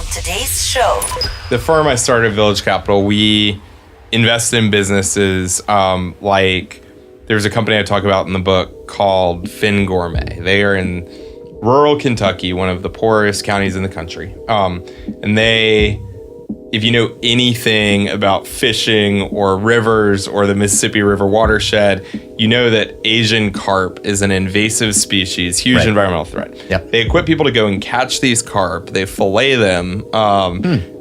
on today's show. The firm I started, Village Capital, we invest in businesses like there's a company I talk about in the book called Fin Gourmet. They are in rural Kentucky, one of the poorest counties in the country. And they, if you know anything about fishing or rivers or the Mississippi River watershed, you know that Asian carp is an invasive species, huge environmental threat. Yep. They equip people to go and catch these carp. They fillet them.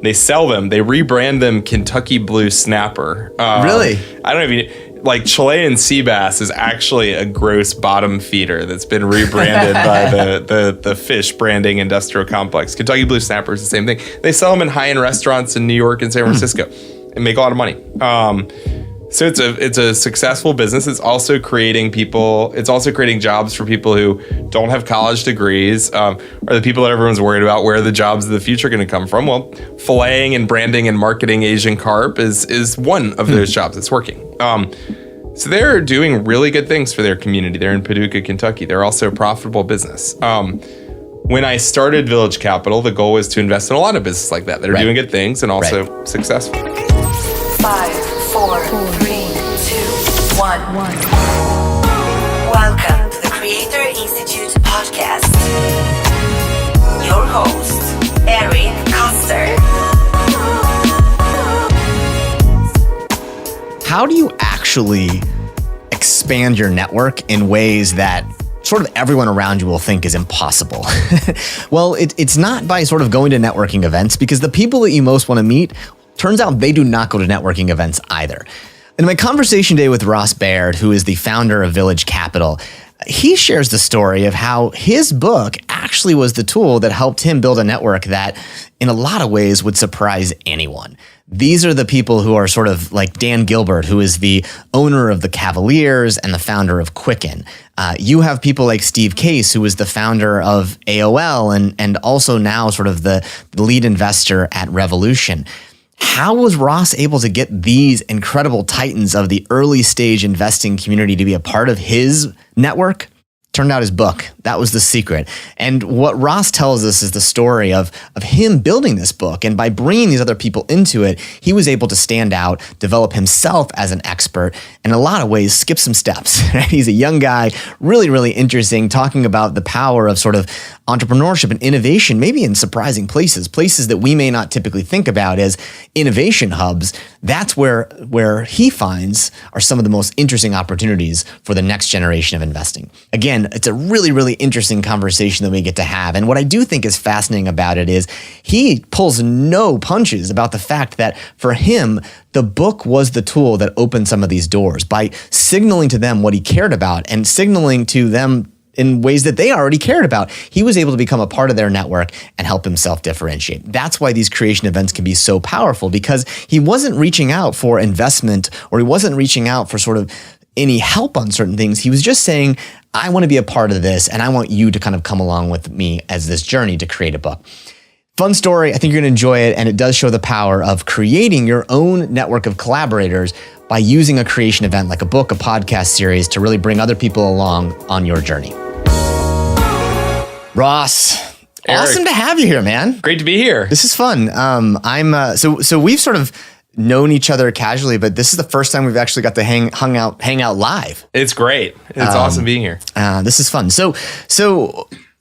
They sell them. They rebrand them Kentucky Blue Snapper. Really? I don't know if you... Like Chilean sea bass is actually a gross bottom feeder that's been rebranded by the fish branding industrial complex. Kentucky Blue Snapper is the same thing. They sell them in high-end restaurants in New York and San Francisco and make a lot of money. So it's a successful business. It's also creating jobs for people who don't have college degrees, or the people that everyone's worried about where the jobs of the future are going to come from. Well, filleting and branding and marketing Asian carp is one of those jobs. It's working. So they're doing really good things for their community. They're in Paducah, Kentucky. They're also a profitable business. When I started Village Capital, the goal was to invest in a lot of businesses like that are doing good things and also successful. 5, 4, 3, 2, 1. Welcome to the Creator Institute podcast. Your host, Ewing Koester. How do you actually expand your network in ways that sort of everyone around you will think is impossible? Well, it's not by sort of going to networking events, because the people that you most want to meet, turns out they do not go to networking events either. In my conversation today with Ross Baird, who is the founder of Village Capital, he shares the story of how his book actually was the tool that helped him build a network that in a lot of ways would surprise anyone. These are the people who are sort of like Dan Gilbert, who is the owner of the Cavaliers and the founder of Quicken. You have people like Steve Case, who is the founder of AOL and also now sort of the lead investor at Revolution. How was Ross able to get these incredible titans of the early stage investing community to be a part of his network? Turned out his book. That was the secret. And what Ross tells us is the story of him building this book. And by bringing these other people into it, he was able to stand out, develop himself as an expert, and in a lot of ways skip some steps. He's a young guy, really, really interesting, talking about the power of sort of entrepreneurship and innovation, maybe in surprising places that we may not typically think about as innovation hubs. That's where he finds are some of the most interesting opportunities for the next generation of investing. Again, it's a really, really interesting conversation that we get to have. And what I do think is fascinating about it is he pulls no punches about the fact that for him, the book was the tool that opened some of these doors by signaling to them what he cared about and signaling to them in ways that they already cared about. He was able to become a part of their network and help himself differentiate. That's why these creation events can be so powerful, because he wasn't reaching out for investment, or he wasn't reaching out for sort of any help on certain things. He was just saying, I want to be a part of this, and I want you to kind of come along with me as this journey to create a book. Fun story. I think you're going to enjoy it, and it does show the power of creating your own network of collaborators by using a creation event like a book, a podcast series, to really bring other people along on your journey. Ross, Eric, awesome to have you here, man. Great to be here. This is fun. So we've sort of known each other casually, but this is the first time we've actually got to hang out live. It's great. It's awesome being here. This is fun. So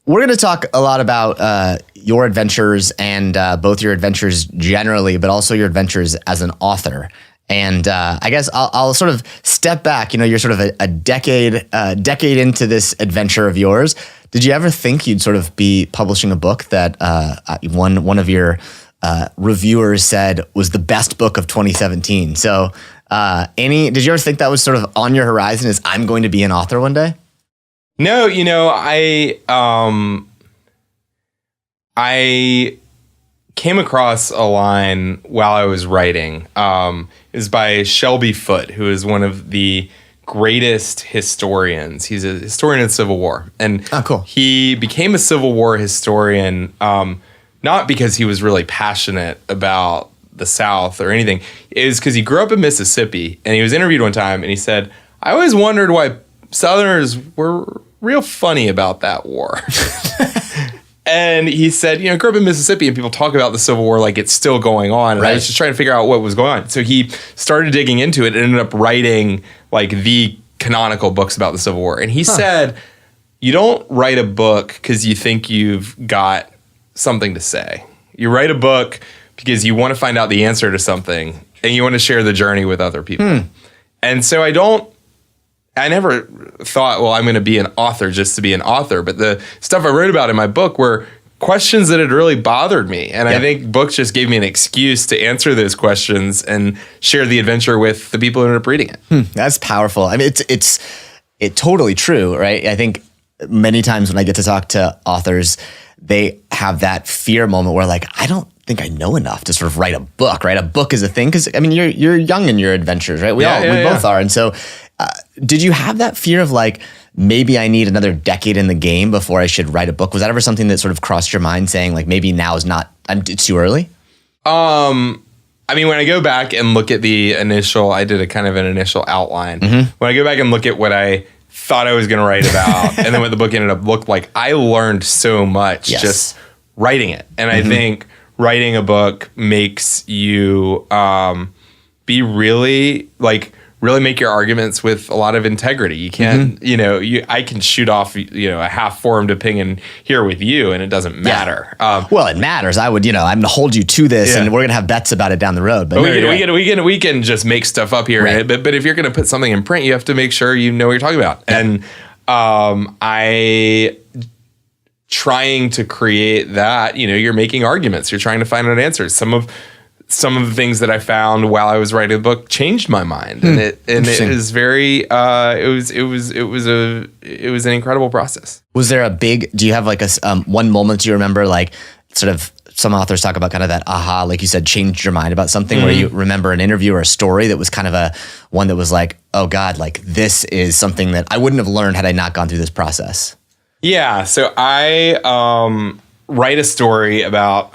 we're going to talk a lot about your adventures and both your adventures generally, but also your adventures as an author. And I guess I'll sort of step back. You know, you're sort of a decade into this adventure of yours. Did you ever think you'd sort of be publishing a book that one of your reviewers said was the best book of 2017? So did you ever think that was sort of on your horizon, as I'm going to be an author one day? No, you know, I came across a line while I was writing. It was by Shelby Foote, who is one of the greatest historians. He's a historian of the Civil War. And cool. He became a Civil War historian not because he was really passionate about the South or anything. It was because he grew up in Mississippi, and he was interviewed one time, and he said, I always wondered why Southerners were real funny about that war. And he said, grew up in Mississippi and people talk about the Civil War like it's still going on. And I was just trying to figure out what was going on. So he started digging into it and ended up writing like the canonical books about the Civil War. And he said, you don't write a book because you think you've got something to say. You write a book because you want to find out the answer to something and you want to share the journey with other people. And so I never thought, well, I'm going to be an author just to be an author. But the stuff I wrote about in my book were questions that had really bothered me. And I think books just gave me an excuse to answer those questions and share the adventure with the people who ended up reading it. That's powerful. I mean, it's totally true, right? I think many times when I get to talk to authors, they have that fear moment where like, I don't think I know enough to sort of write a book, right? A book is a thing. Cause I mean, you're young in your adventures, right? We both are. And so did you have that fear of like, maybe I need another decade in the game before I should write a book? Was that ever something that sort of crossed your mind saying like, maybe now is not, it's too early? I mean, when I go back and look at the initial, I did a kind of an initial outline. When I go back and look at what I thought I was going to write about and then what the book ended up looked like, I learned so much just writing it. And I think writing a book makes you be really make your arguments with a lot of integrity. You can't, I can shoot off, a half-formed opinion here with you, and it doesn't matter. Well, it matters. I would, I'm going to hold you to this, and we're going to have bets about it down the road. But we can just make stuff up here. Right. But if you're going to put something in print, you have to make sure you know what you're talking about. And trying to create that, you're making arguments. You're trying to find out answers. Some of the things that I found while I was writing the book changed my mind, and it was very it was an incredible process. Was there do you have like a one moment you remember, like sort of some authors talk about kind of that aha, like you said, changed your mind about something where you remember an interview or a story that was kind of one that was like, oh God, like this is something that I wouldn't have learned had I not gone through this process? Yeah. So I write a story about,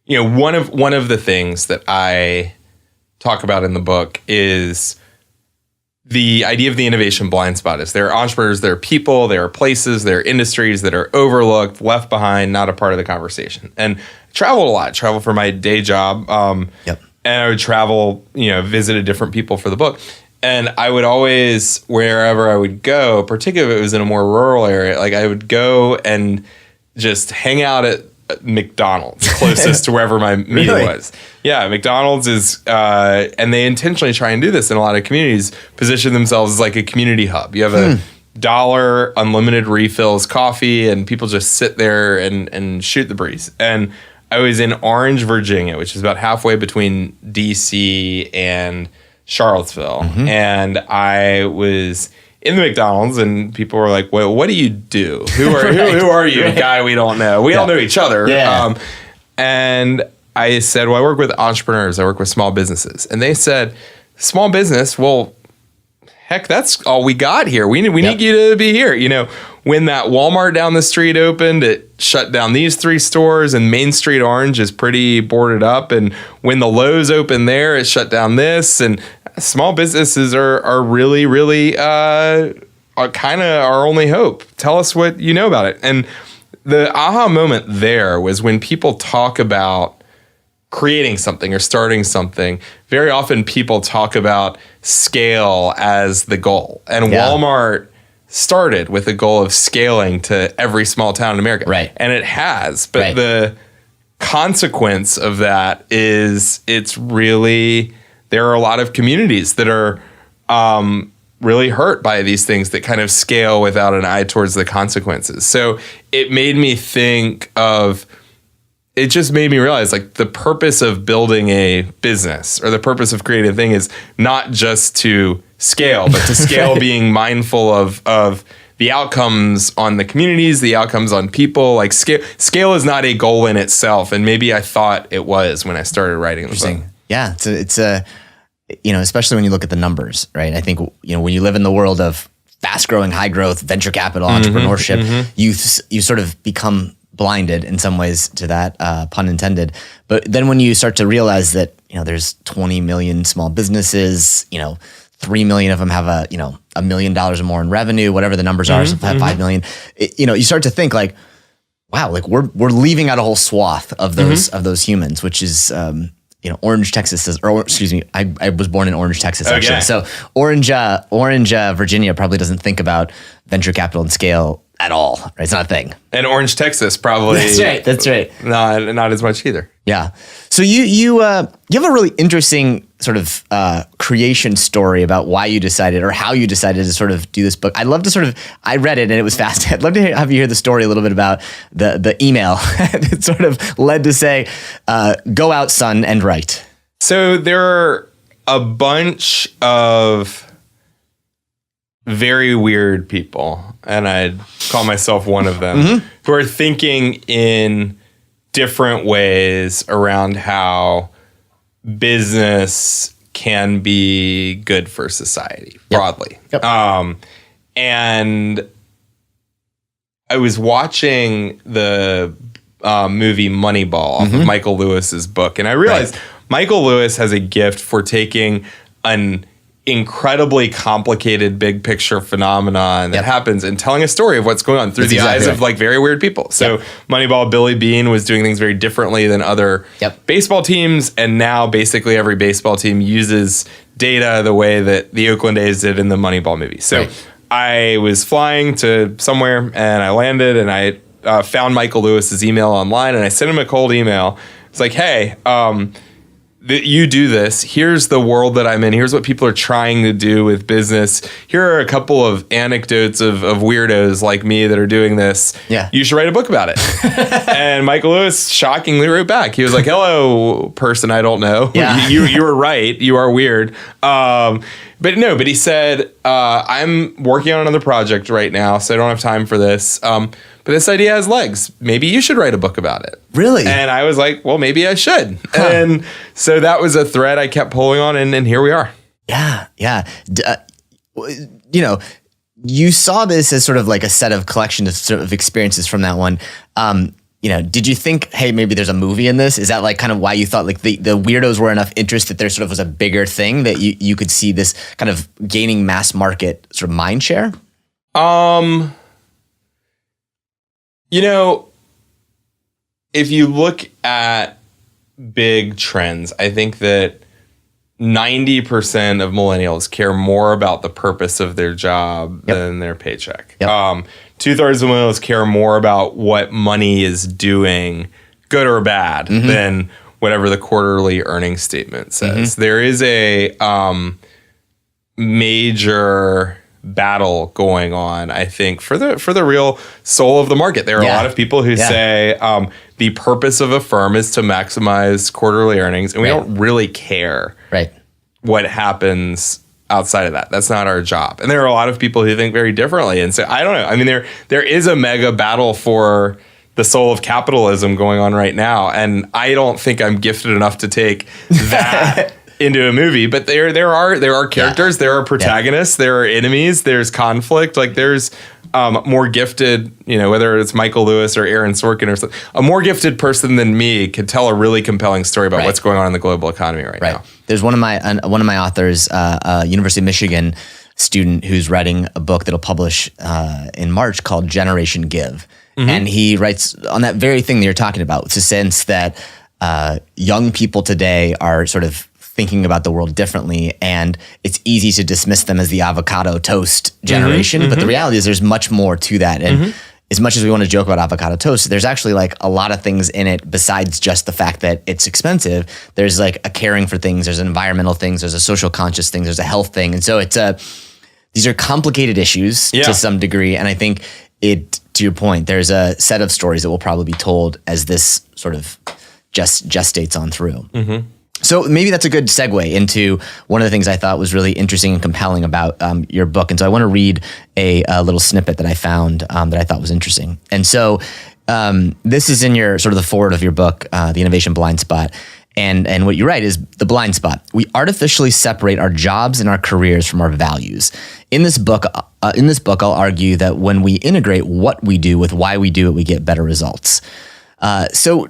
one of the things that I talk about in the book is the idea of the innovation blind spot. Is there are entrepreneurs, there are people, there are places, there are industries that are overlooked, left behind, not a part of the conversation. And I traveled a lot. Traveled for my day job. And I would travel, visited different people for the book. And I would always, wherever I would go, particularly if it was in a more rural area, like I would go and just hang out at McDonald's closest to wherever my meeting was. Yeah, McDonald's is, and they intentionally try and do this in a lot of communities, position themselves as like a community hub. You have $1 unlimited refills coffee, and people just sit there and shoot the breeze. And I was in Orange, Virginia, which is about halfway between DC and Charlottesville. And I was in the McDonald's, and people were like, well, what do you do? Who are you? A guy we don't know. We all know each other. And I said, well, I work with entrepreneurs. I work with small businesses. And they said, small business? Well, heck, that's all we got here. We need you to be here. When that Walmart down the street opened, it shut down these 3 stores, and Main Street Orange is pretty boarded up. And when the Lowe's opened there, it shut down this. And small businesses are really, really are kind of our only hope. Tell us what you know about it. And the aha moment there was when people talk about creating something or starting something, very often people talk about scale as the goal. And Walmart started with a goal of scaling to every small town in America. Right. And it has. But the consequence of that is there are a lot of communities that are really hurt by these things that kind of scale without an eye towards the consequences. So it made me just made me realize like the purpose of building a business or the purpose of creating a thing is not just to scale, but to scale being mindful of the outcomes on the communities, the outcomes on people. Like scale is not a goal in itself. And maybe I thought it was when I started writing the book. Yeah, it's especially when you look at the numbers, right? I think, when you live in the world of fast growing, high growth, venture capital, entrepreneurship, you sort of become blinded in some ways to that, pun intended. But then when you start to realize that, there's 20 million small businesses, 3 million of them have $1 million or more in revenue, whatever the numbers are, so 5 million, you start to think like, wow, like we're leaving out a whole swath of those humans, which is Orange, Texas is, or excuse me, I was born in Orange, Texas, actually. Okay. So Orange, Virginia probably doesn't think about venture capital and scale at all. Right? It's not a thing. And Orange, Texas, probably. That's right. Not as much either. Yeah. So you have a really interesting sort of creation story about why you decided or how you decided to sort of do this book. I'd love to I read it and it was fascinating. I'd love to have you hear the story a little bit about the email that sort of led to say, go out, son, and write. So there are a bunch of very weird people, and I'd call myself one of them, who are thinking in different ways around how business can be good for society broadly. Yep. And I was watching the movie Moneyball off of Michael Lewis's book, and I realized Michael Lewis has a gift for taking an incredibly complicated big picture phenomenon that happens and telling a story of what's going on through the eyes of like very weird people. So Moneyball, Billy Beane was doing things very differently than other baseball teams. And now basically every baseball team uses data the way that the Oakland A's did in the Moneyball movie. So I was flying to somewhere and I landed and I found Michael Lewis's email online and I sent him a cold email. It's like, hey, you do this. Here's the world that I'm in. Here's what people are trying to do with business. Here are a couple of anecdotes of weirdos like me that are doing this. Yeah. You should write a book about it. And Michael Lewis shockingly wrote back. He was like, hello, person I don't know. Yeah. You were right. You are weird. But he said, I'm working on another project right now, so I don't have time for this. But this idea has legs. Maybe you should write a book about it. Really? And I was like, well, maybe I should. And so that was a thread I kept pulling on, and here we are. Yeah. You saw this as sort of like a set of collection of sort of experiences from that one. Did you think, hey, maybe there's a movie in this? Is that like kind of why you thought like the weirdos were enough interest that there sort of was a bigger thing that you could see this kind of gaining mass market sort of mind share? If you look at big trends, I think that 90% of millennials care more about the purpose of their job than their paycheck. 2/3 of millennials care more about what money is doing, good or bad, than whatever the quarterly earnings statement says. There is a major battle going on, I think, for the real soul of the market. There are a lot of people who say the purpose of a firm is to maximize quarterly earnings, and we don't really care what happens outside of that. That's not our job. And there are a lot of people who think very differently. And so I don't know. I mean, there is a mega battle for the soul of capitalism going on right now, and I don't think I'm gifted enough to take that into a movie, but there are characters, there are protagonists, there are enemies, there's conflict. Like there's more gifted, whether it's Michael Lewis or Aaron Sorkin or something, a more gifted person than me could tell a really compelling story about what's going on in the global economy right now. There's one of my authors, a University of Michigan student who's writing a book that'll publish in March called Generation Give. And he writes on that very thing that you're talking about. It's a sense that young people today are sort of thinking about the world differently, and it's easy to dismiss them as the avocado toast generation. But the reality is there's much more to that. And as much as we want to joke about avocado toast, there's actually like a lot of things in it besides just the fact that it's expensive. There's like a caring for things, there's environmental things, there's a social conscious thing, there's a health thing. And so these are complicated issues to some degree. And I think to your point, there's a set of stories that will probably be told as this sort of gestates on through. So maybe that's a good segue into one of the things I thought was really interesting and compelling about your book. And so I want to read a little snippet that I found that I thought was interesting. And so this is in your sort of the forward of your book, The Innovation Blind Spot. And what you write is the blind spot. We artificially separate our jobs and our careers from our values. In this book, I'll argue that when we integrate what we do with why we do it, we get better results. So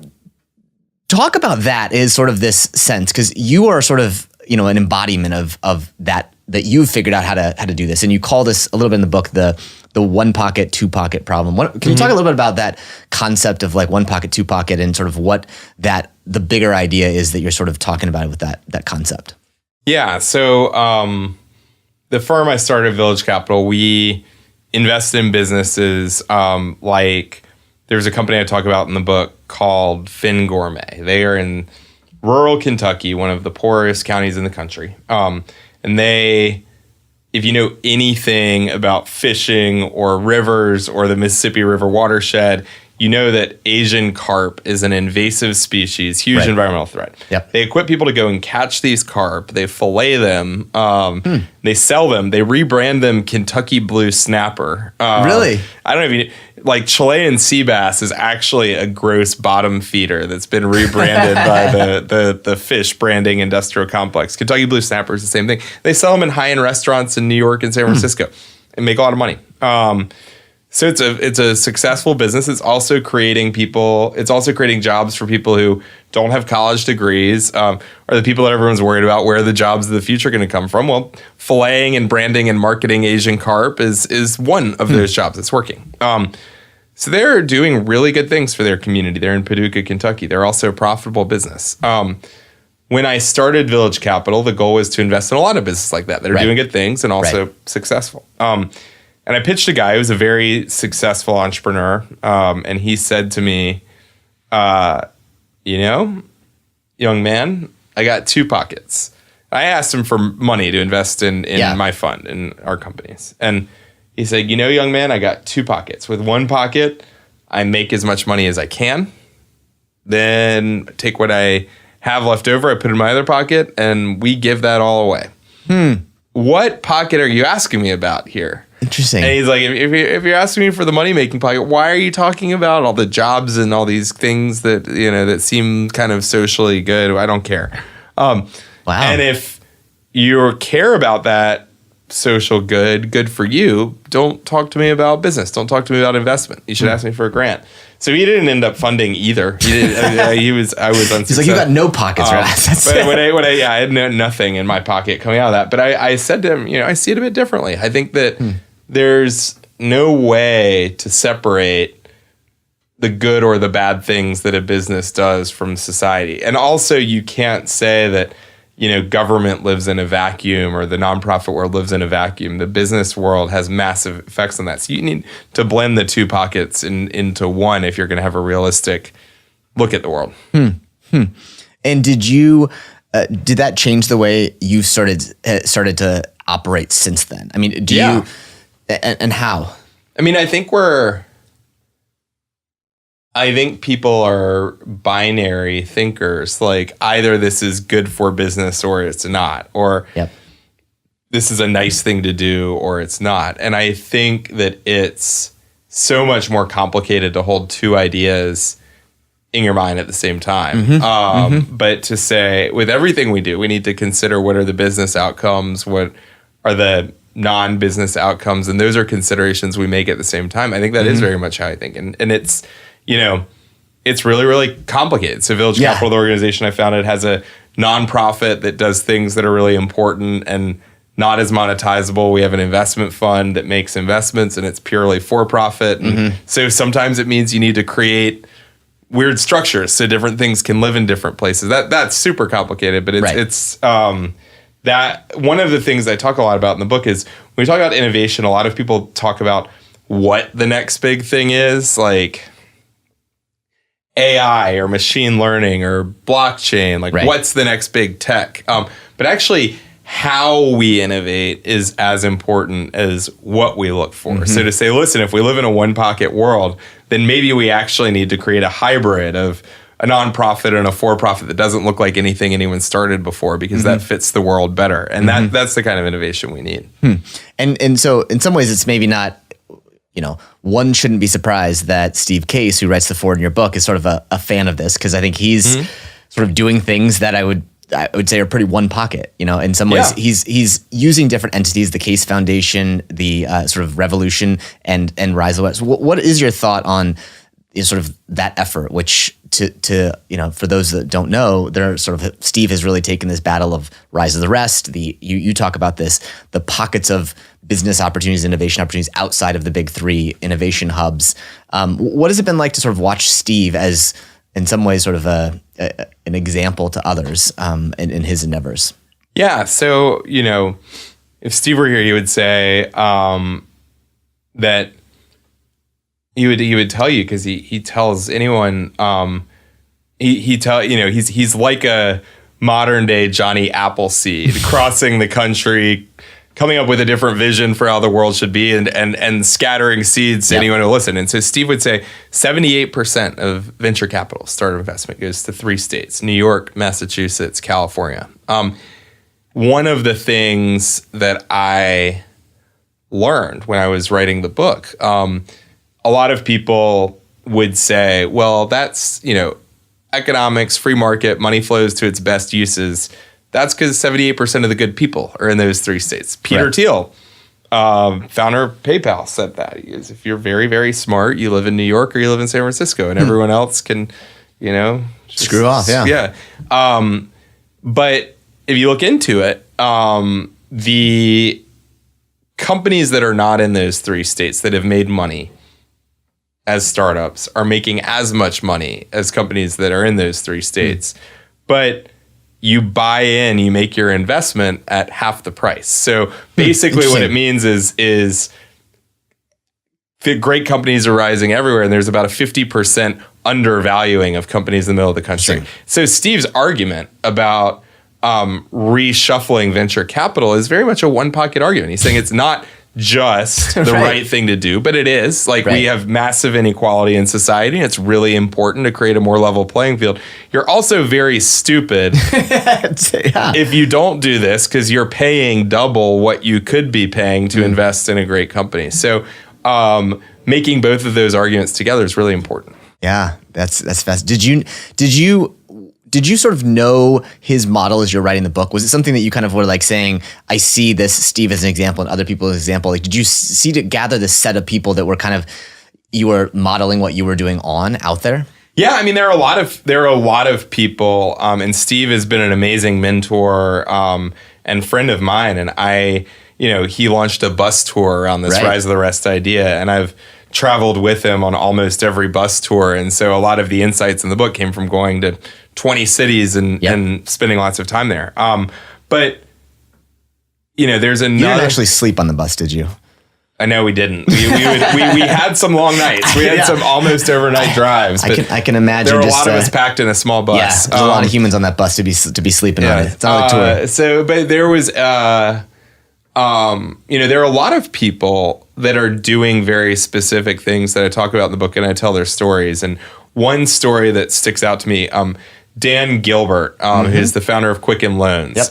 talk about that as sort of this sense, because you are sort of, an embodiment of that that you've figured out how to do this, and you call this a little bit in the book the one pocket, two pocket problem. Can you talk a little bit about that concept of like one pocket, two pocket, and sort of what the bigger idea is that you're sort of talking about with that concept? Yeah. So the firm I started, Village Capital, we invest in businesses like there's a company I talk about in the book called Fin Gourmet. They are in rural Kentucky, one of the poorest counties in the country. And if you know anything about fishing or rivers or the Mississippi River watershed, you know that Asian carp is an invasive species, huge environmental threat. Yep. They equip people to go and catch these carp. They fillet them. They sell them. They rebrand them Kentucky Blue Snapper. Really? I don't know if you like Chilean sea bass is actually a gross bottom feeder that's been rebranded by the fish branding industrial complex. Kentucky Blue Snapper is the same thing. They sell them in high-end restaurants in New York and San Francisco and make a lot of money. So it's a successful business. It's also creating jobs for people who don't have college degrees, or the people that everyone's worried about where the jobs of the future are going to come from. Well, filleting and branding and marketing Asian carp is one of those jobs that's working. So they're doing really good things for their community. They're in Paducah, Kentucky. They're also a profitable business. When I started Village Capital, the goal was to invest in a lot of businesses like that are doing good things and also successful. And I pitched a guy who was a very successful entrepreneur, and he said to me, young man, I got two pockets. I asked him for money to invest in my fund, in our companies. And he said, young man, I got two pockets. With one pocket, I make as much money as I can. Then take what I have left over, I put in my other pocket, and we give that all away. What pocket are you asking me about here? Interesting. And he's like, if you're asking me for the money-making pocket, why are you talking about all the jobs and all these things that, that seem kind of socially good? I don't care. Wow. And if you care about that social good for you, don't talk to me about business. Don't talk to me about investment. You should ask me for a grant. So he didn't end up funding either. I was unsuccessful. He's like, you got no pockets for assets. But I had nothing in my pocket coming out of that. But I said to him, I see it a bit differently. I think that there's no way to separate the good or the bad things that a business does from society. And also you can't say that, government lives in a vacuum or the nonprofit world lives in a vacuum. The business world has massive effects on that. So you need to blend the two pockets into one if you're going to have a realistic look at the world. And did that change the way you started to operate since then? I mean, you, and how? I mean, I think people are binary thinkers. Like either this is good for business or it's not, or this is a nice thing to do or it's not. And I think that it's so much more complicated to hold two ideas in your mind at the same time. But to say with everything we do, we need to consider what are the business outcomes, what are the non-business outcomes, and those are considerations we make at the same time. I think that is very much how I think. And it's, it's really, really complicated. So Village Capital, the organization I founded, has a nonprofit that does things that are really important and not as monetizable. We have an investment fund that makes investments and it's purely for profit. And so sometimes it means you need to create weird structures so different things can live in different places. That's super complicated, but it's that one of the things I talk a lot about in the book is when we talk about innovation, a lot of people talk about what the next big thing is, like AI or machine learning or blockchain, like what's the next big tech? But actually how we innovate is as important as what we look for. So to say, listen, if we live in a one pocket world, then maybe we actually need to create a hybrid of a nonprofit and a for-profit that doesn't look like anything anyone started before, because that fits the world better. And that's the kind of innovation we need. And so in some ways it's maybe not, one shouldn't be surprised that Steve Case, who writes the foreword in your book, is sort of a fan of this, because I think he's sort of doing things that I would say are pretty one pocket. In some ways he's using different entities, the Case Foundation, the sort of Revolution and Rise of West. What is your thought on is sort of that effort, which to for those that don't know, Steve has really taken this battle of rise of the rest. You talk about this, the pockets of business opportunities, innovation opportunities outside of the big three innovation hubs. What has it been like to sort of watch Steve as, in some ways, sort of an example to others in his endeavors? Yeah. So, if Steve were here, he would say that he would tell you, because he tells anyone, he's like a modern day Johnny Appleseed crossing the country, coming up with a different vision for how the world should be, and scattering seeds to anyone who listen. And so Steve would say 78% of venture capital startup investment goes to 3 states: New York, Massachusetts, California. One of the things that I learned when I was writing the book, a lot of people would say, well, that's, economics, free market, money flows to its best uses. That's because 78% of the good people are in those 3 states. Peter Thiel, founder of PayPal, said that. He goes, if you're very, very smart, you live in New York or you live in San Francisco, and everyone else can, screw off. Yeah. Yeah. But if you look into it, the companies that are not in those 3 states that have made money as startups are making as much money as companies that are in those 3 states. But you buy in, you make your investment at half the price. So basically what it means is the great companies are rising everywhere, and there's about a 50% undervaluing of companies in the middle of the country. So Steve's argument about reshuffling venture capital is very much a one-pocket argument. He's saying it's not just the right thing to do, but it is. We have massive inequality in society, and it's really important to create a more level playing field. You're also very stupid if you don't do this, because you're paying double what you could be paying to invest in a great company. So making both of those arguments together is really important. Yeah, that's fast. Did you sort of know his model as you're writing the book? Was it something that you kind of were like saying, I see this Steve as an example and other people as an example? Like, did you gather this set of people that were kind of, you were modeling what you were doing out there? Yeah, I mean, there are a lot of people, and Steve has been an amazing mentor and friend of mine. And he launched a bus tour around this Rise of the Rest idea, and I've traveled with him on almost every bus tour. And so a lot of the insights in the book came from going to 20 cities and spending lots of time there. But there's another. You didn't actually sleep on the bus, did you? I know we didn't. We had some long nights. We had some almost overnight drives. But I can imagine. There were a lot of us packed in a small bus. Yeah, there's a lot of humans on that bus to be sleeping on it. It's not a tour. So, but there was, there are a lot of people that are doing very specific things that I talk about in the book, and I tell their stories. And one story that sticks out to me, Dan Gilbert, who's the founder of Quicken Loans,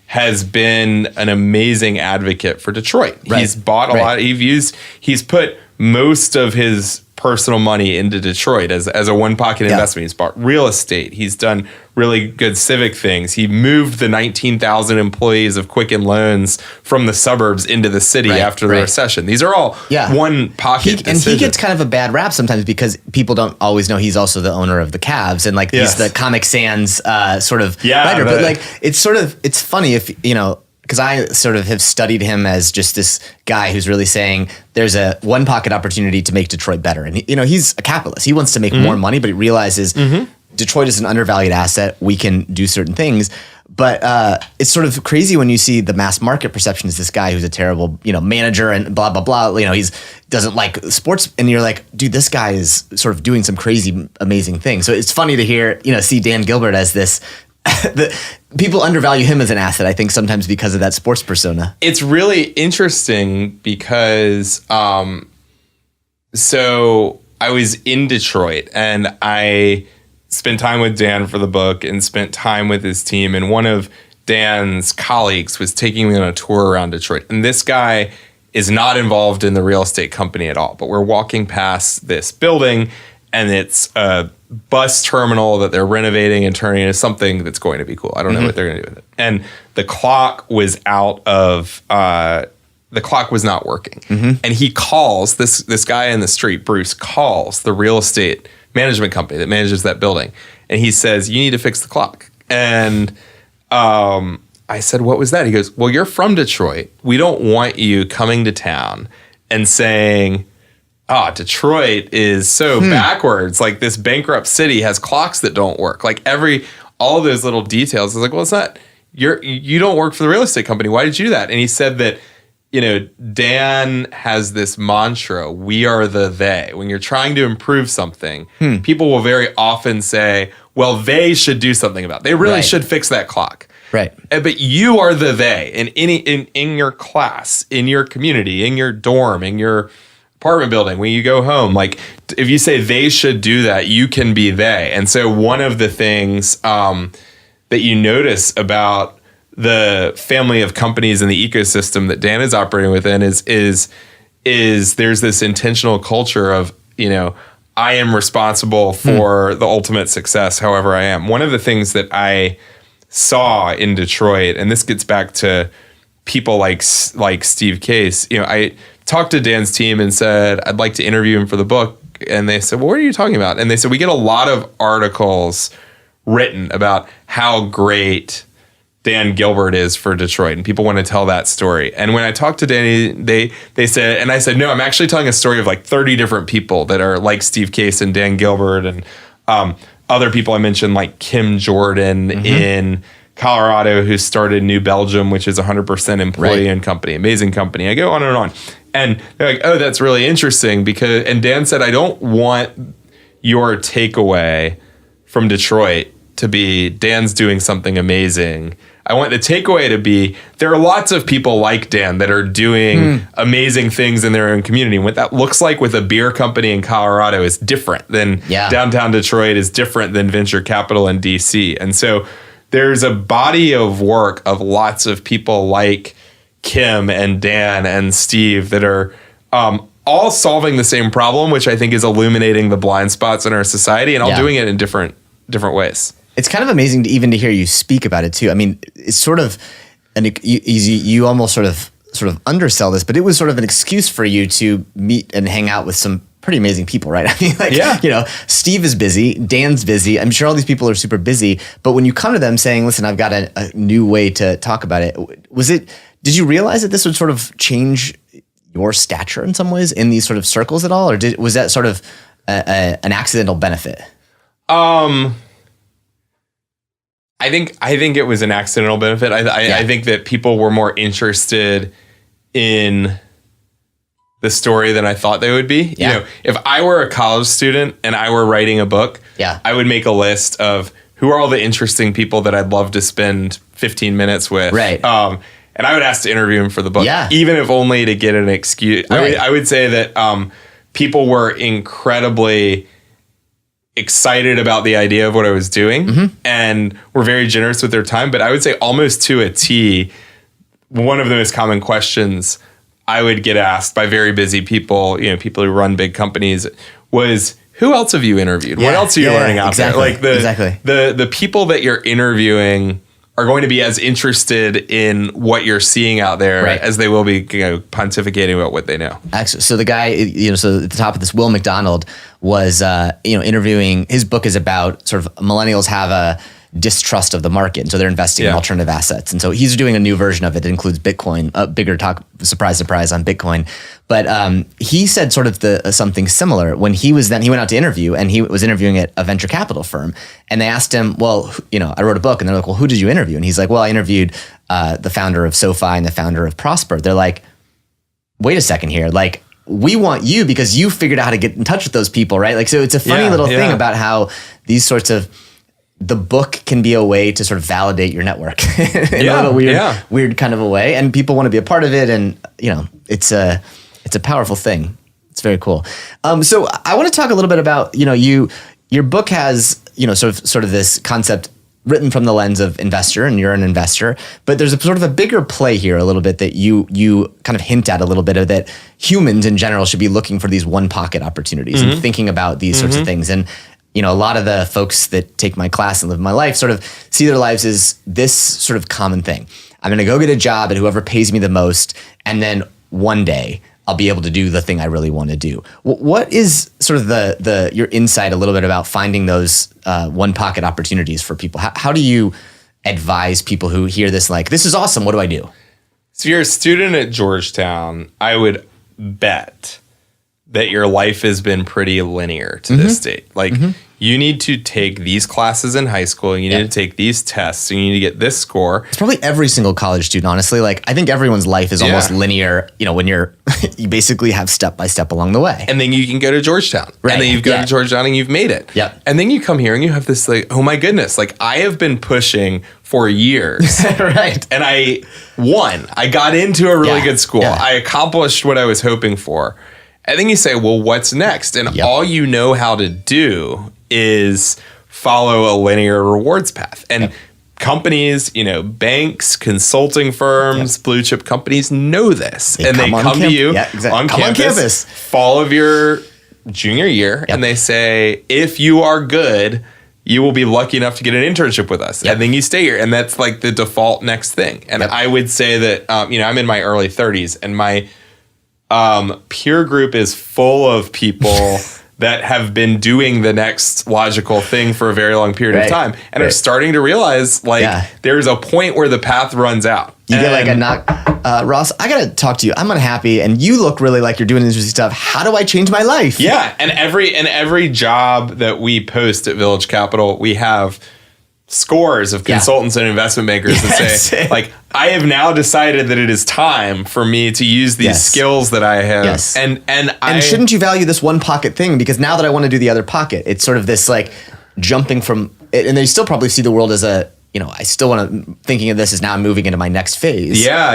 has been an amazing advocate for Detroit. He's bought a lot. He's put most of his personal money into Detroit as a one-pocket investment. He's bought real estate. He's done really good civic things. He moved the 19,000 employees of Quicken Loans from the suburbs into the city after the recession. These are all one-pocket decisions. And he gets kind of a bad rap sometimes because people don't always know he's also the owner of the Cavs, and he's the Comic Sans sort of writer. But it's funny if, because I sort of have studied him as just this guy who's really saying there's a one pocket opportunity to make Detroit better. And, he's a capitalist. He wants to make more money, but he realizes Detroit is an undervalued asset. We can do certain things. But it's sort of crazy when you see the mass market perception is this guy who's a terrible, manager and blah, blah, blah. He's doesn't like sports. And you're like, dude, this guy is sort of doing some crazy, amazing things. So it's funny to hear, see Dan Gilbert as this. People undervalue him as an asset, I think, sometimes because of that sports persona. It's really interesting because so I was in Detroit and I spent time with Dan for the book and spent time with his team. And one of Dan's colleagues was taking me on a tour around Detroit. And this guy is not involved in the real estate company at all. But we're walking past this building, and it's a bus terminal that they're renovating and turning into something that's going to be cool. I don't know what they're going to do with it. And the clock was out of the clock was not working. And he calls this guy in the street, Bruce, calls the real estate management company that manages that building. And he says, you need to fix the clock. And I said, what was that? He goes, well, you're from Detroit. We don't want you coming to town and saying, Detroit is so backwards. Like, this bankrupt city has clocks that don't work. Like, all of those little details. I was like, well, it's not, you don't work for the real estate company. Why did you do that? And he said that, Dan has this mantra, we are the they. When you're trying to improve something, people will very often say, well, they should do something about it. They really should fix that clock. Right. But you are the they in your class, in your community, in your dorm, in your apartment building, when you go home. Like, if you say they should do that, you can be they. And so one of the things that you notice about the family of companies in the ecosystem that Dan is operating within is there's this intentional culture of, I am responsible for the ultimate success, however I am. One of the things that I saw in Detroit, and this gets back to people like Steve Case, I talked to Dan's team and said, I'd like to interview him for the book. And they said, well, what are you talking about? And they said, we get a lot of articles written about how great Dan Gilbert is for Detroit, and people want to tell that story. And when I talked to Danny, they said, and I said, no, I'm actually telling a story of like 30 different people that are like Steve Case and Dan Gilbert, and other people I mentioned, like Kim Jordan in Colorado, who started New Belgium, which is 100% employee-owned company, amazing company. I go on and on. And they're like, oh, that's really interesting and Dan said, I don't want your takeaway from Detroit to be Dan's doing something amazing. I want the takeaway to be there are lots of people like Dan that are doing amazing things in their own community. And what that looks like with a beer company in Colorado is different than downtown Detroit, is different than venture capital in DC. And so there's a body of work of lots of people like Kim and Dan and Steve that are all solving the same problem, which I think is illuminating the blind spots in our society, and all doing it in different ways. It's kind of amazing to hear you speak about it too. I mean, it's sort of you almost sort of undersell this, but it was sort of an excuse for you to meet and hang out with some pretty amazing people, right? I mean, Steve is busy, Dan's busy. I'm sure all these people are super busy, but when you come to them saying, listen, I've got a new way to talk about it, did you realize that this would sort of change your stature in some ways in these sort of circles at all? Or was that sort of an accidental benefit? I think it was an accidental benefit. I think that people were more interested in the story than I thought they would be. Yeah. If I were a college student and I were writing a book, I would make a list of who are all the interesting people that I'd love to spend 15 minutes with. Right. And I would ask to interview him for the book, Yeah. even if only to get an excuse. Right. I would say that people were incredibly excited about the idea of what I was doing and were very generous with their time. But I would say almost to a T, one of the most common questions I would get asked by very busy people, people who run big companies, was, who else have you interviewed? What else are you learning out there? Like the people that you're interviewing are going to be as interested in what you're seeing out there as they will be pontificating about what they know. Actually, so the guy, so at the top of this, Will McDonald was, interviewing. His book is about sort of millennials have a distrust of the market, and so they're investing in alternative assets. And so he's doing a new version of it that includes Bitcoin, a bigger talk, surprise, on Bitcoin. But he said sort of something similar when he went out to interview, and he was interviewing at a venture capital firm. And they asked him, well, I wrote a book. And they're like, well, who did you interview? And he's like, well, I interviewed the founder of SoFi and the founder of Prosper. They're like, wait a second here. Like, we want you because you figured out how to get in touch with those people, right? Like, so it's a funny little thing about how these sorts of, the book can be a way to sort of validate your network in a little weird kind of a way. And people want to be a part of it. And, it's a powerful thing. It's very cool. So I want to talk a little bit about, your book has, sort of this concept written from the lens of investor, and you're an investor, but there's a sort of a bigger play here a little bit that you kind of hint at a little bit of, that humans in general should be looking for these one pocket opportunities and thinking about these sorts of things. And, a lot of the folks that take my class and live my life sort of see their lives as this sort of common thing. I'm going to go get a job at whoever pays me the most, and then one day I'll be able to do the thing I really want to do. What is sort of your insight a little bit about finding those one pocket opportunities for people? How do you advise people who hear this like, this is awesome, what do I do? So if you're a student at Georgetown, I would bet that your life has been pretty linear to this date. Like you need to take these classes in high school, you need to take these tests, you need to get this score. It's probably every single college student, honestly. Like I think everyone's life is almost linear, when you're, you basically have step by step along the way. And then you can go to Georgetown. Right. And then you go to Georgetown and you've made it. Yep. And then you come here and you have this like, oh my goodness, like I have been pushing for years. Right. And I won. I got into a really good school. Yeah. I accomplished what I was hoping for. And then you say, well, what's next? And all you know how to do is follow a linear rewards path. And companies, banks, consulting firms, blue chip companies know this. And they come to you on campus fall of your junior year and they say, if you are good, you will be lucky enough to get an internship with us. And then you stay here. And that's like the default next thing. And I would say that, I'm in my early 30s and my peer group is full of people that have been doing the next logical thing for a very long period of time and are starting to realize there's a point where the path runs out. You get like a knock. Ross, I got to talk to you. I'm unhappy and you look really like you're doing interesting stuff. How do I change my life? Yeah. And every job that we post at Village Capital, we have scores of consultants and investment bankers that say, like, I have now decided that it is time for me to use these skills that I have. Yes. And shouldn't you value this one pocket thing? Because now that I want to do the other pocket, it's sort of this like jumping from, and they still probably see the world as a, I still want to thinking of this as now I'm moving into my next phase. Yeah.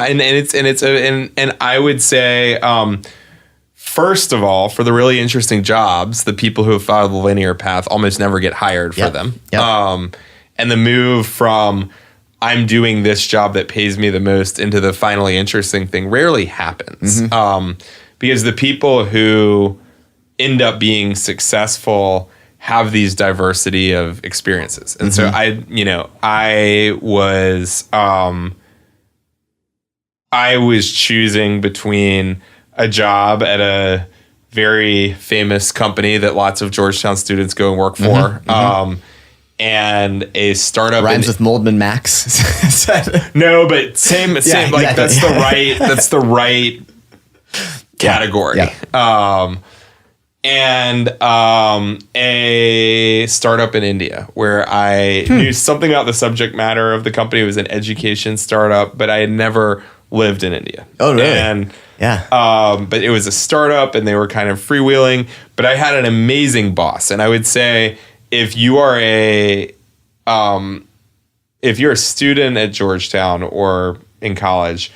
And I would say, first of all, for the really interesting jobs, the people who have followed the linear path almost never get hired for them. Yep. And the move from I'm doing this job that pays me the most into the finally interesting thing rarely happens. Because the people who end up being successful have these diversity of experiences. And so I was choosing between a job at a very famous company that lots of Georgetown students go and work for, and a startup. Rhymes with Moldman Max. No, but same. Exactly. Like that's the right category. And a startup in India where I knew something about the subject matter of the company. It was an education startup, but I had never lived in India. Oh, really? And but it was a startup and they were kind of freewheeling, but I had an amazing boss. And I would say if you're a student at Georgetown or in college,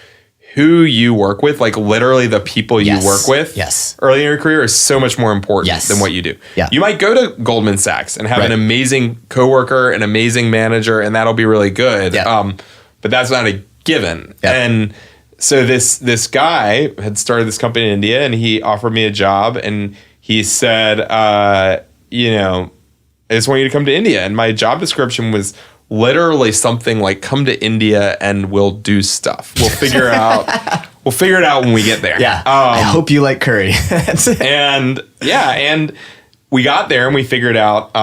who you work with, like literally the people you work with early in your career is so much more important than what you do. Yeah. You might go to Goldman Sachs and have an amazing coworker, an amazing manager, and that'll be really good. But that's not a given. And so this guy had started this company in India and he offered me a job and he said, I just want you to come to India. And my job description was literally something like, come to India and we'll do stuff. We'll figure it out when we get there. I hope you like curry. and we got there and we figured out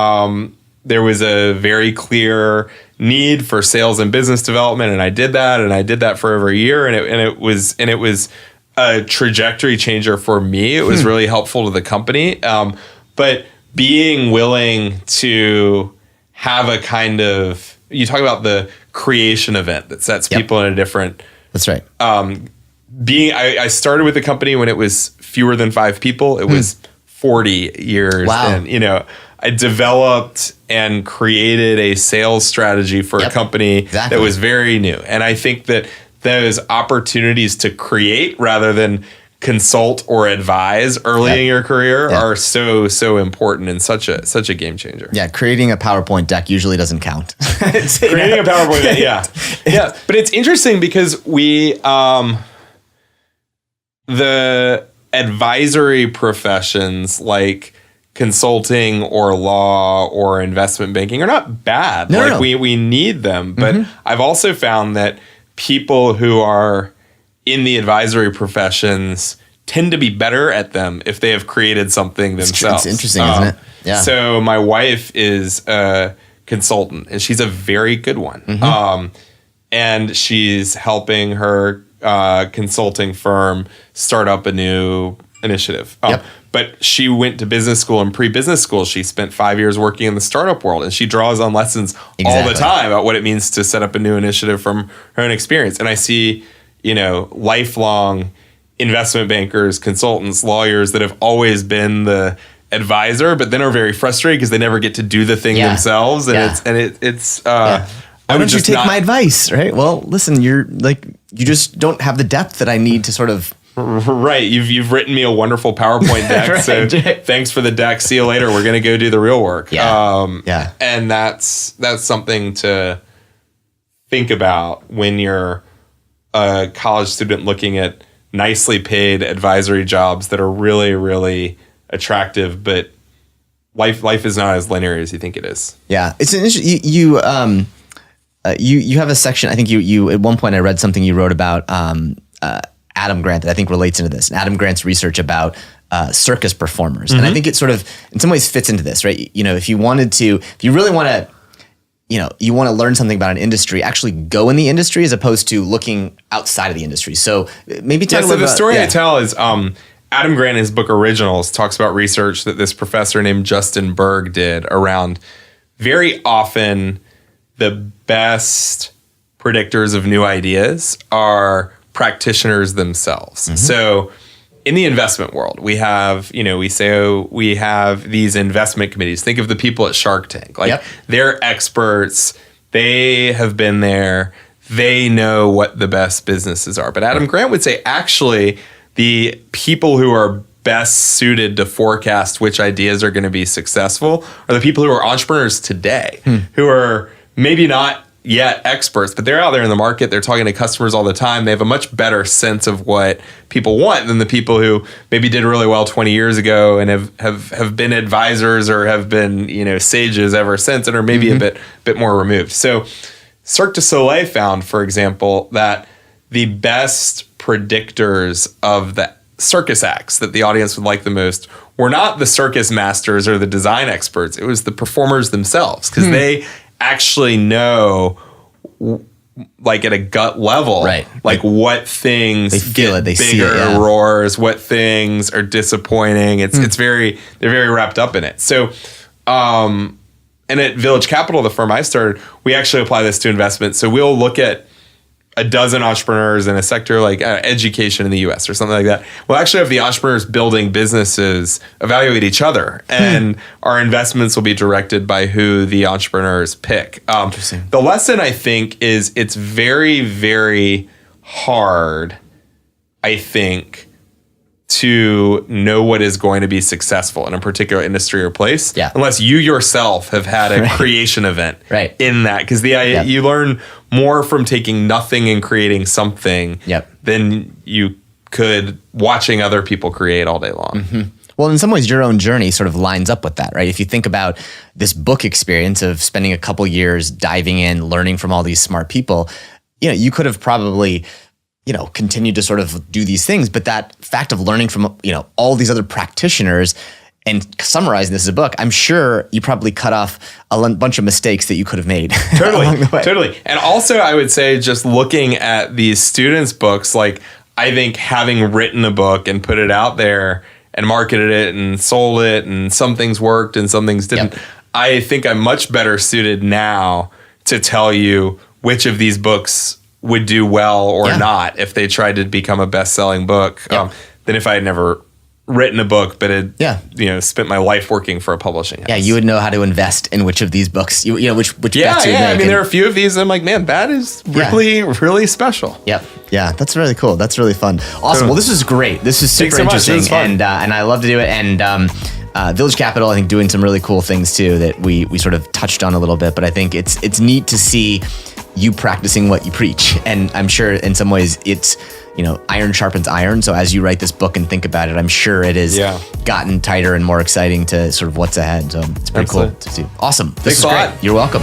there was a very clear need for sales and business development. And I did that for over a year. And it was a trajectory changer for me. It was really helpful to the company. But being willing to have a kind of, you talk about the creation event that sets people in a different. That's right. I started with the company when it was fewer than 5 people. It was 40 years. Wow. And, I developed and created a sales strategy for a company that was very new. And I think that those opportunities to create rather than consult or advise early in your career are so important and such a game changer. Yeah, creating a PowerPoint deck usually doesn't count. Creating a PowerPoint deck, But it's interesting because we the advisory professions like consulting or law or investment banking are not bad. We need them, but I've also found that people who are in the advisory professions tend to be better at them if they have created something themselves. It's interesting, isn't it? Yeah. So my wife is a consultant, and she's a very good one. And she's helping her consulting firm start up a new initiative. But she went to business school, and pre-business school, she spent 5 years working in the startup world, and she draws on lessons all the time about what it means to set up a new initiative from her own experience. And I see, lifelong investment bankers, consultants, lawyers that have always been the advisor, but then are very frustrated because they never get to do the thing themselves. And it's why don't you take my advice, right? Well, listen, you just don't have the depth that I need to sort of. Right. You've written me a wonderful PowerPoint deck. Right. So thanks for the deck. See you later. We're going to go do the real work. And that's something to think about when you're a college student looking at nicely paid advisory jobs that are really, really attractive, but life is not as linear as you think it is. Yeah. It's an interesting, you have a section, I think you at one point I read something you wrote about Adam Grant that I think relates into this. And Adam Grant's research about circus performers. And I think it sort of in some ways fits into this, right? If you really want to, you want to learn something about an industry, actually go in the industry as opposed to looking outside of the industry. So maybe talk about the story I tell is Adam Grant in his book Originals talks about research that this professor named Justin Berg did around very often the best predictors of new ideas are practitioners themselves. So in the investment world, we have, we have these investment committees. Think of the people at Shark Tank. They're experts. They have been there. They know what the best businesses are. But Adam Grant would say, actually, the people who are best suited to forecast which ideas are going to be successful are the people who are entrepreneurs today, who are maybe not yet experts, but they're out there in the market. They're talking to customers all the time. They have a much better sense of what people want than the people who maybe did really well 20 years ago and have been advisors or have been, sages ever since and are maybe a bit more removed. So Cirque du Soleil found, for example, that the best predictors of the circus acts that the audience would like the most were not the circus masters or the design experts. It was the performers themselves, because they actually know, like at a gut level, right? Like what things they feel get they bigger see it, roars, what things are disappointing. They're very wrapped up in it. So, and at Village Capital, the firm I started, we actually apply this to investment. So we'll look at a dozen entrepreneurs in a sector like education in the US or something like that. We'll actually have the entrepreneurs building businesses evaluate each other, and our investments will be directed by who the entrepreneurs pick. Interesting. The lesson, I think, is it's very, very hard, I think, to know what is going to be successful in a particular industry or place, unless you yourself have had a creation event in that. Because you learn more from taking nothing and creating something than you could watching other people create all day long. Well, in some ways, your own journey sort of lines up with that, right? If you think about this book experience of spending a couple years diving in, learning from all these smart people, you could have probably continue to sort of do these things. But that fact of learning from, all these other practitioners and summarizing this as a book, I'm sure you probably cut off a bunch of mistakes that you could have made along the way. Totally. And also I would say, just looking at these students' books, like I think having written a book and put it out there and marketed it and sold it, and some things worked and some things didn't, I think I'm much better suited now to tell you which of these books would do well or not if they tried to become a best-selling book, than if I had never written a book but had spent my life working for a publishing house. Yeah, you would know how to invest in which of these books which bets you make. I mean, there are a few of these I'm like, man, that is really really special. Yeah, that's really cool. That's really fun. Awesome. Well, this is great. This is super interesting, and I love to do it. And Village Capital, I think, doing some really cool things too that we sort of touched on a little bit. But I think it's neat to see you practicing what you preach. And I'm sure in some ways it's, iron sharpens iron. So as you write this book and think about it, I'm sure it has gotten tighter and more exciting to sort of what's ahead. So it's pretty cool to see. Awesome. This is great. You're welcome.